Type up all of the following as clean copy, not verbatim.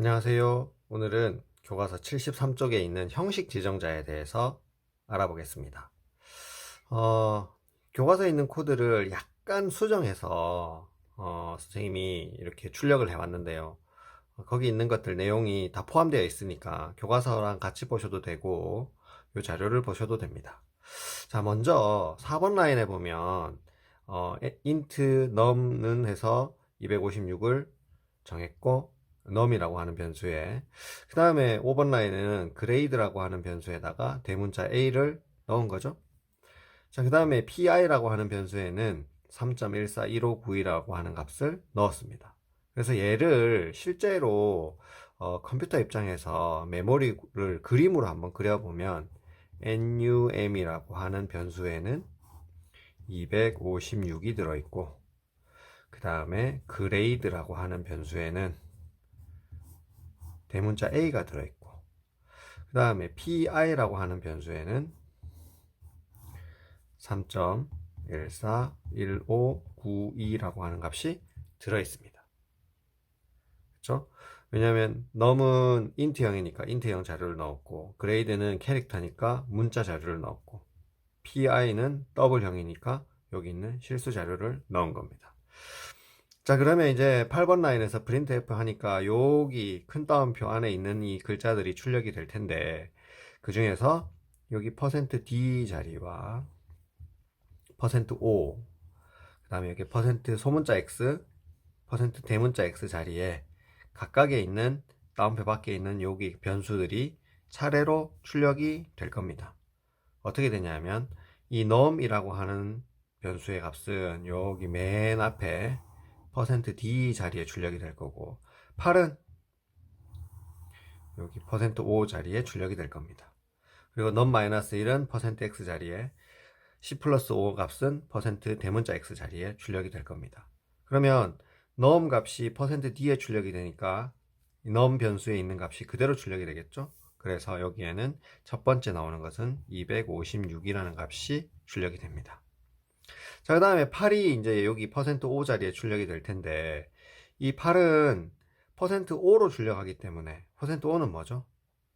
안녕하세요. 오늘은 교과서 73쪽에 있는 형식 지정자에 대해서 알아보겠습니다. 교과서에 있는 코드를 약간 수정해서 선생님이 이렇게 출력을 해왔는데요. 거기 있는 것들 내용이 다 포함되어 있으니까 교과서랑 같이 보셔도 되고 이 자료를 보셔도 됩니다. 자, 먼저 4번 라인에 보면 int num는 해서 256을 정했고 num이라고 하는 변수에, 그 다음에 5번 라인에는 grade라고 하는 변수에다가 대문자 a를 넣은 거죠. 자, 그 다음에 pi라고 하는 변수에는 3.141592라고 하는 값을 넣었습니다. 그래서 얘를 실제로 컴퓨터 입장에서 메모리를 그림으로 한번 그려보면 num이라고 하는 변수에는 256이 들어있고, 그 다음에 grade라고 하는 변수에는 대문자 a가 들어있고, 그 다음에 pi라고 하는 변수에는 3.141592라고 하는 값이 들어있습니다. 그렇죠? 왜냐하면 num은 int형이니까 int형 자료를 넣었고, grade는 캐릭터니까 문자 자료를 넣었고, pi는 더블형이니까 여기 있는 실수 자료를 넣은 겁니다. 자, 그러면 이제 8번 라인에서 printf 하니까 여기 큰 따옴표 안에 있는 이 글자들이 출력이 될 텐데, 그 중에서 여기 %d 자리와 %o, 그 다음에 여기 소문자 x, 대문자 x 자리에 각각에 있는 따옴표 밖에 있는 여기 변수들이 차례로 출력이 될 겁니다. 어떻게 되냐면 이 num이라고 하는 변수의 값은 여기 맨 앞에 %d 자리에 출력이 될 거고, 8은 여기 %o 자리에 출력이 될 겁니다. 그리고 num-1은 %x 자리에, 10 플러스 5 값은 대문자 x 자리에 출력이 될 겁니다. 그러면 num 값이 %d에 출력이 되니까 num 변수에 있는 값이 그대로 출력이 되겠죠. 그래서 여기에는 첫 번째 나오는 것은 256이라는 값이 출력이 됩니다. 자, 그 다음에 8이 이제 여기 %o 자리에 출력이 될 텐데, 이 8은 %o로 출력하기 때문에 %o는 뭐죠?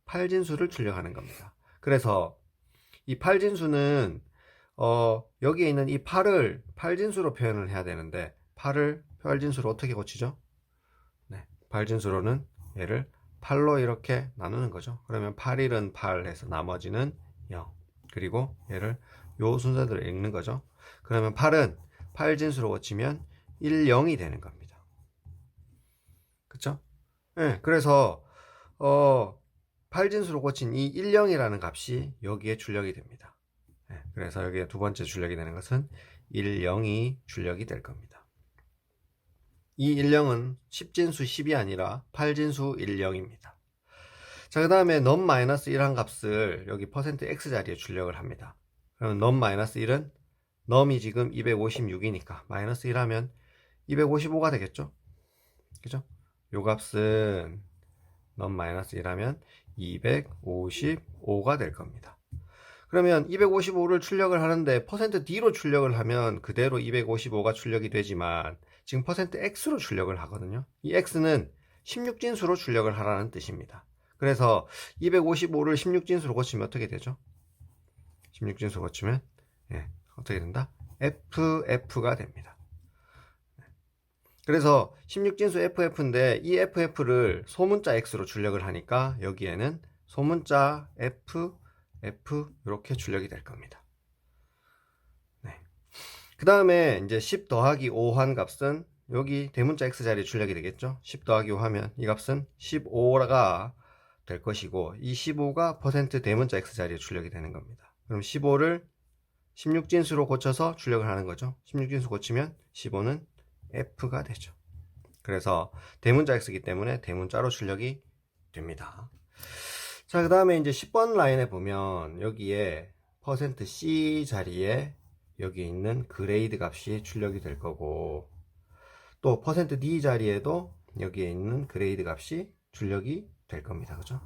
8진수를 출력하는 겁니다. 그래서 이 8진수는 여기에 있는 이 8을 8진수로 표현을 해야 되는데, 8을 8진수로 어떻게 고치죠? 네, 8진수로는 얘를 8로 이렇게 나누는 거죠. 그러면 8일은 8 해서 나머지는 0. 그리고 얘를 요 순서대로 읽는 거죠. 그러면 8은 8진수로 고치면 1, 0이 되는 겁니다. 그쵸? 네, 그래서 8진수로 고친 이 1, 0이라는 값이 여기에 출력이 됩니다. 네, 그래서 여기에 두 번째 출력이 되는 것은 1, 0이 출력이 될 겁니다. 이 1, 0은 10진수 10이 아니라 8진수 1, 0입니다. 자, 그 다음에 num-1한 값을 여기 %x 자리에 출력을 합니다. 그럼 num-1은 num이 지금 256이니까 마이너스 1 하면 255가 되겠죠? 그죠? 요 값은 num-1 하면 255가 될 겁니다. 그러면 255를 출력을 하는데 %d로 출력을 하면 그대로 255가 출력이 되지만 지금 %x로 출력을 하거든요. 이 x는 16진수로 출력을 하라는 뜻입니다. 그래서 255를 16진수로 고치면 어떻게 되죠? 16진수 고치면 어떻게 된다? FF가 됩니다. 그래서 16진수 FF인데 이 FF를 소문자 X로 출력을 하니까 여기에는 소문자 F, 이렇게 출력이 될 겁니다. 네. 그 다음에 이제 10 더하기 5한 값은 여기 대문자 X 자리에 출력이 되겠죠. 10 더하기 5 하면 이 값은 15가 될 것이고, 이 15가 대문자 X 자리에 출력이 되는 겁니다. 그럼 15를 16진수로 고쳐서 출력을 하는 거죠. 16진수 고치면 15는 F가 되죠. 그래서 대문자 X이기 때문에 대문자로 출력이 됩니다. 자, 그 다음에 이제 10번 라인에 보면 여기에 %C 자리에 여기 있는 그레이드 값이 출력이 될 거고, 또 %D 자리에도 여기에 있는 그레이드 값이 출력이 될 겁니다. 그죠?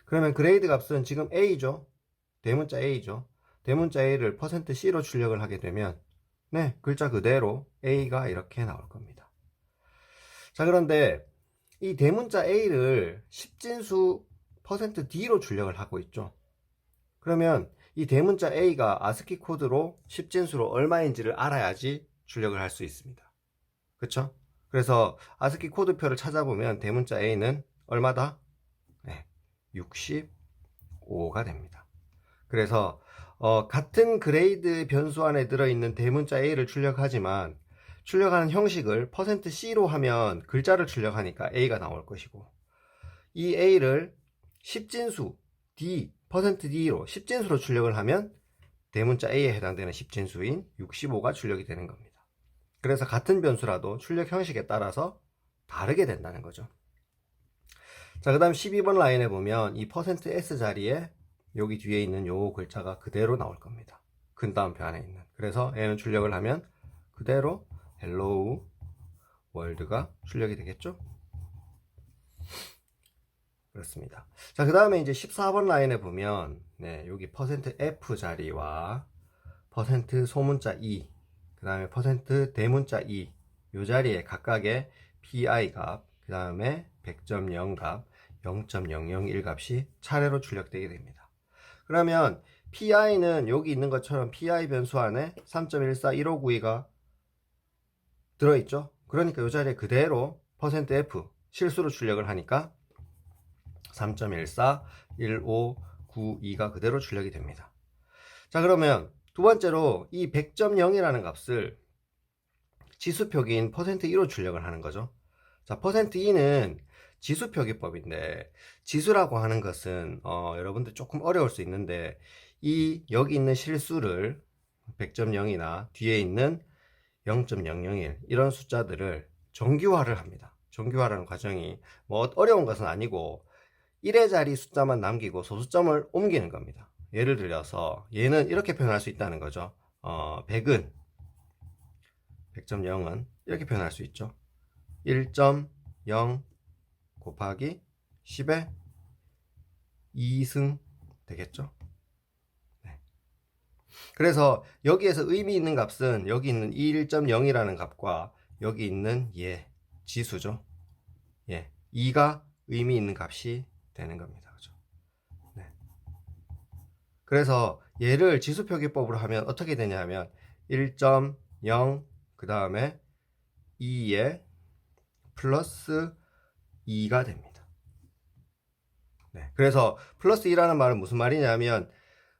그러면 그레이드 값은 지금 A죠. 대문자 A죠. 대문자 A를 %C로 출력을 하게 되면 글자 그대로 A가 이렇게 나올 겁니다. 자, 그런데 이 대문자 A를 10진수 %D로 출력을 하고 있죠. 그러면 이 대문자 A가 아스키 코드로 10진수로 얼마인지를 알아야지 출력을 할 수 있습니다. 그쵸? 그래서 아스키 코드표를 찾아보면 대문자 A는 얼마다? 네, 65가 됩니다. 그래서 같은 그레이드 변수 안에 들어있는 대문자 A를 출력하지만 출력하는 형식을 %C로 하면 글자를 출력하니까 A가 나올 것이고, 이 A를 10진수 D, %D로 10진수로 출력을 하면 대문자 A에 해당되는 10진수인 65가 출력이 되는 겁니다. 그래서 같은 변수라도 출력 형식에 따라서 다르게 된다는 거죠. 자, 그 다음 12번 라인에 보면 이 %S 자리에 여기 뒤에 있는 요 글자가 그대로 나올 겁니다. 근 따옴표 안에 있는. 그래서 얘는 출력을 하면 그대로 hello world가 출력이 되겠죠? 그렇습니다. 자, 그 다음에 이제 14번 라인에 보면, 네, 여기 %F 자리와 소문자 E, 그 다음에 대문자 E, 요 자리에 각각의 PI 값, 그 다음에 100.0 값, 0.001 값이 차례로 출력되게 됩니다. 그러면 PI는 여기 있는 것처럼 PI 변수 안에 3.141592가 들어있죠. 그러니까 이 자리에 그대로 %F 실수로 출력을 하니까 3.141592가 그대로 출력이 됩니다. 자, 그러면 두 번째로 이 100.0이라는 값을 지수표기인 %2로 출력을 하는 거죠. 자, %2는 지수표기법인데, 지수라고 하는 것은 여러분들 조금 어려울 수 있는데, 여기 있는 실수를 100.0이나 뒤에 있는 0.001 이런 숫자들을 정규화를 합니다. 정규화라는 과정이 뭐 어려운 것은 아니고 1의 자리 숫자만 남기고 소수점을 옮기는 겁니다. 예를 들어서 얘는 이렇게 표현할 수 있다는 거죠. 100은 100.0은 이렇게 표현할 수 있죠. 1.0 곱하기 10의 2승 되겠죠. 네. 그래서 여기에서 의미 있는 값은 여기 있는 1.0이라는 값과 여기 있는 지수죠. 2가 의미 있는 값이 되는 겁니다. 그죠? 네. 그래서 얘를 지수표기법으로 하면 어떻게 되냐면 1.0 그 다음에 2에 플러스 2가 됩니다. 네. 그래서 플러스 2라는 말은 무슨 말이냐면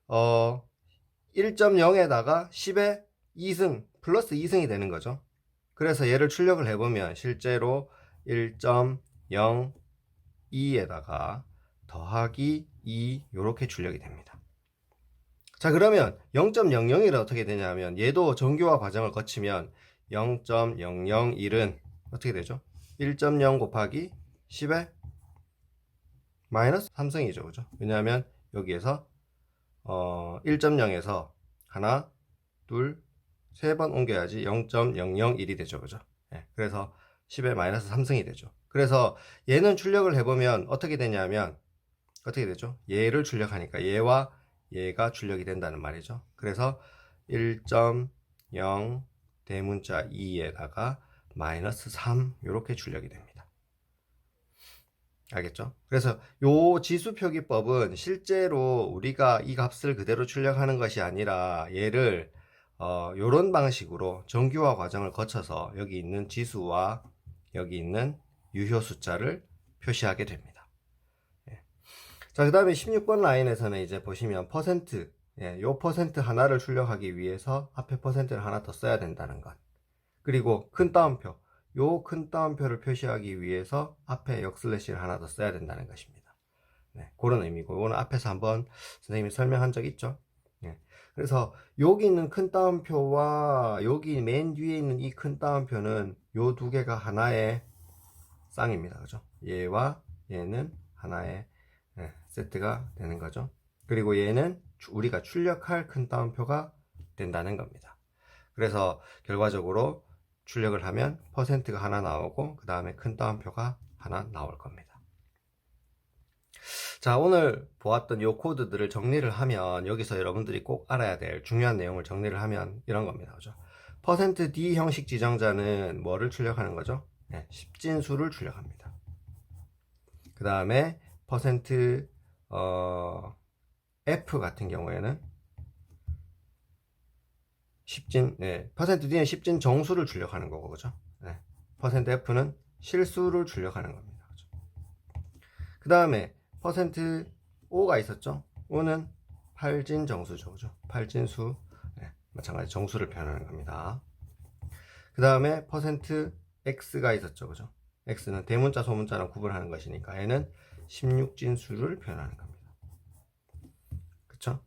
1.0에다가 10의 2승 플러스 2승이 되는 거죠. 그래서 얘를 출력을 해보면 실제로 1.02에다가 더하기 2 이렇게 출력이 됩니다. 자, 그러면 0.001은 어떻게 되냐면 얘도 정규화 과정을 거치면 0.001은 어떻게 되죠? 1.0 곱하기 10의 마이너스 3승이죠. 그죠? 왜냐하면 여기에서 1.0에서 하나, 둘, 세 번 옮겨야지 0.001이 되죠. 그죠? 네, 그래서 10의 마이너스 3승이 되죠. 그래서 얘는 출력을 해보면 어떻게 되냐면 어떻게 되죠? 얘를 출력하니까 얘와 얘가 출력이 된다는 말이죠. 그래서 1.0 대문자 2에다가 마이너스 3 이렇게 출력이 됩니다. 알겠죠? 그래서 요 지수표기법은 실제로 우리가 이 값을 그대로 출력하는 것이 아니라 얘를 요런 방식으로 정규화 과정을 거쳐서 여기 있는 지수와 여기 있는 유효 숫자를 표시하게 됩니다. 자, 그 다음에 16번 라인에서는 이제 보시면 요 퍼센트 하나를 출력하기 위해서 앞에 퍼센트를 하나 더 써야 된다는 것. 그리고 큰 따옴표, 요 큰 따옴표를 표시하기 위해서 앞에 역슬래시를 하나 더 써야 된다는 것입니다. 네, 그런 의미고, 이거는 앞에서 한번 선생님이 설명한 적 있죠. 네, 그래서 여기 있는 큰 따옴표와 여기 맨 뒤에 있는 이 큰 따옴표는 요 두 개가 하나의 쌍입니다. 그죠? 얘와 얘는 하나의 세트가 되는 거죠. 그리고 얘는 우리가 출력할 큰 따옴표가 된다는 겁니다. 그래서 결과적으로 출력을 하면 퍼센트가 하나 나오고 그 다음에 큰 따옴표가 하나 나올 겁니다. 자, 오늘 보았던 이 코드들을 정리를 하면 여기서 여러분들이 꼭 알아야 될 중요한 내용을 정리를 하면 이런 겁니다. 그죠? %D 형식 지정자는 뭐를 출력하는 거죠? 10진수를 출력합니다. 그 다음에 퍼센트 F 같은 경우에는 퍼센트 D는 십진 정수를 출력하는 거고, 그죠? 네. 퍼센트 F는 실수를 출력하는 겁니다. 그죠? 그 다음에 퍼센트 O가 있었죠? O는 팔진 정수죠, 그죠? 팔진수, 마찬가지 정수를 표현하는 겁니다. 그 다음에 퍼센트 X가 있었죠, 그죠? X는 대문자, 소문자랑 구분하는 것이니까 얘는 16진수를 표현하는 겁니다. 그쵸?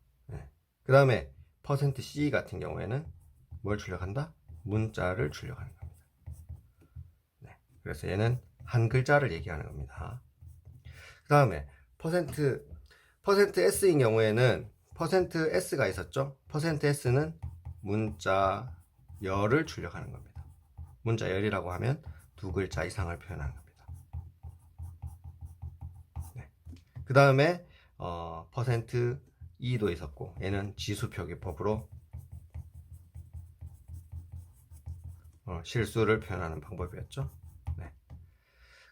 그 다음에 퍼센트 C 같은 경우에는 뭘 출력한다? 문자를 출력하는 겁니다. 그래서 얘는 한 글자를 얘기하는 겁니다. 그 다음에 퍼센트 S인 경우에는 퍼센트 S가 있었죠? 퍼센트 S는 문자 열을 출력하는 겁니다. 문자 열이라고 하면 두 글자 이상을 표현하는 겁니다. 그 다음에 퍼센트 E도 있었고, 얘는 지수 표기법으로 실수를 표현하는 방법이었죠. 네.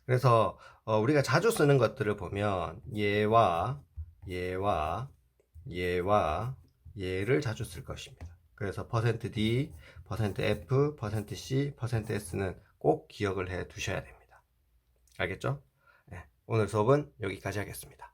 그래서 우리가 자주 쓰는 것들을 보면 얘와 얘를 자주 쓸 것입니다. 그래서 퍼센트 %D, 퍼센트 %F, 퍼센트 %C, 퍼센트 %S는 꼭 기억을 해 두셔야 됩니다. 알겠죠? 네. 오늘 수업은 여기까지 하겠습니다.